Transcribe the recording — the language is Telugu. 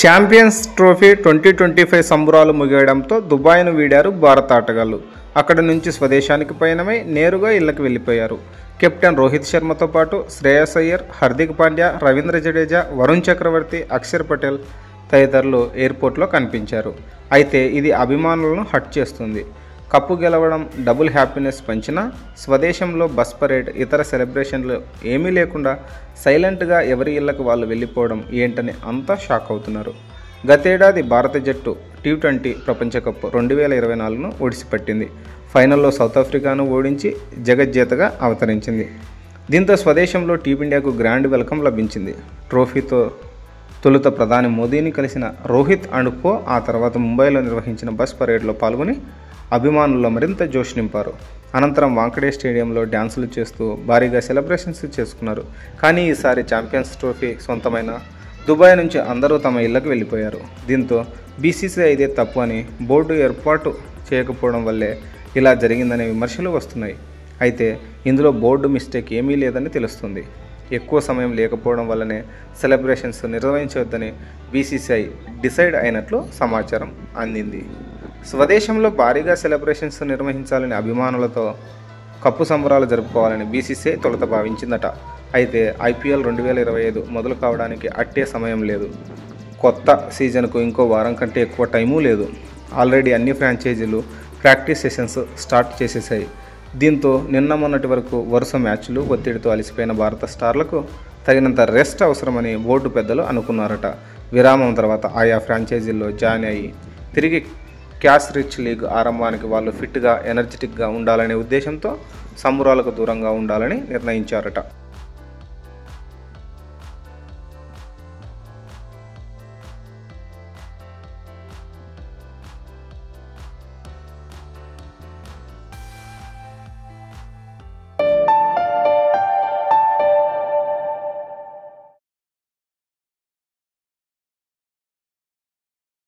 ఛాంపియన్స్ ట్రోఫీ 2025 సంబరాలు ముగియడంతో దుబాయ్ను వీడారు భారత ఆటగాళ్లు. అక్కడి నుంచి స్వదేశానికి పయనమై నేరుగా ఇళ్లకు వెళ్లిపోయారు. కెప్టెన్ రోహిత్ శర్మతో పాటు శ్రేయస్ అయ్యర్, హార్దిక్ పాండ్యా, రవీంద్ర జడేజా, వరుణ్ చక్రవర్తి, అక్షర్ పటేల్ తదితరులు ఎయిర్పోర్ట్లో కనిపించారు. అయితే ఇది అభిమానులను హట్ చేస్తుంది. కప్పు గెలవడం డబుల్ హ్యాపీనెస్ పంచినా స్వదేశంలో బస్ పరేడ్, ఇతర సెలబ్రేషన్లు ఏమీ లేకుండా సైలెంట్గా ఎవరి ఇళ్లకు వాళ్ళు వెళ్ళిపోవడం ఏంటని అంతా షాక్ అవుతున్నారు. గతేడాది భారత జట్టు T20 ప్రపంచ కప్ 2024ను ఒడిసిపట్టింది. ఫైనల్లో సౌత్ ఆఫ్రికాను ఓడించి జగజ్జేతగా అవతరించింది. దీంతో స్వదేశంలో టీమిండియాకు గ్రాండ్ వెల్కమ్ లభించింది. ట్రోఫీతో తొలుత ప్రధాని మోదీని కలిసిన రోహిత్ అండ్ కో ఆ తర్వాత ముంబైలో నిర్వహించిన బస్ పరేడ్లో పాల్గొని అభిమానుల్లో మరింత జోష్ నింపారు. అనంతరం వాంఖడే స్టేడియంలో డ్యాన్సులు చేస్తూ భారీగా సెలబ్రేషన్స్ చేసుకున్నారు. కానీ ఈసారి ఛాంపియన్స్ ట్రోఫీ సొంతమైన దుబాయ్ నుంచి అందరూ తమ ఇళ్లకు వెళ్ళిపోయారు. దీంతో BCCI ఇదే తప్పు అని బోర్డు ఏర్పాటు చేయకపోవడం వల్లే ఇలా జరిగిందనే విమర్శలు వస్తున్నాయి. అయితే ఇందులో బోర్డు మిస్టేక్ ఏమీ లేదని తెలుస్తుంది. ఎక్కువ సమయం లేకపోవడం వల్లనే సెలబ్రేషన్స్ నిర్వహించవద్దని BCCI డిసైడ్ అయినట్లు సమాచారం అందింది. స్వదేశంలో భారీగా సెలబ్రేషన్స్ నిర్వహించాలని అభిమానులతో కప్పు సంబరాలు జరుపుకోవాలని BCCI తొలుత భావించిందట. అయితే IPL 2025 మొదలు కావడానికి అట్టే సమయం లేదు. కొత్త సీజన్కు ఇంకో వారం కంటే ఎక్కువ టైమూ లేదు. ఆల్రెడీ అన్ని ఫ్రాంచైజీలు ప్రాక్టీస్ సెషన్స్ స్టార్ట్ చేసేసాయి. దీంతో నిన్న మొన్నటి వరకు వరుస మ్యాచ్లు ఒత్తిడితో అలసిపోయిన భారత స్టార్లకు తగినంత రెస్ట్ అవసరమని బోర్డు పెద్దలు అనుకున్నారట. విరామం తర్వాత ఆయా ఫ్రాంచైజీల్లో జాయిన్ అయ్యి తిరిగి క్యాష్ రిచ్ లీగ్ ఆరంభానికి వాళ్ళు ఫిట్గా, ఎనర్జెటిక్గా ఉండాలనే ఉద్దేశంతో సంబరాలకు దూరంగా ఉండాలని నిర్ణయించారట.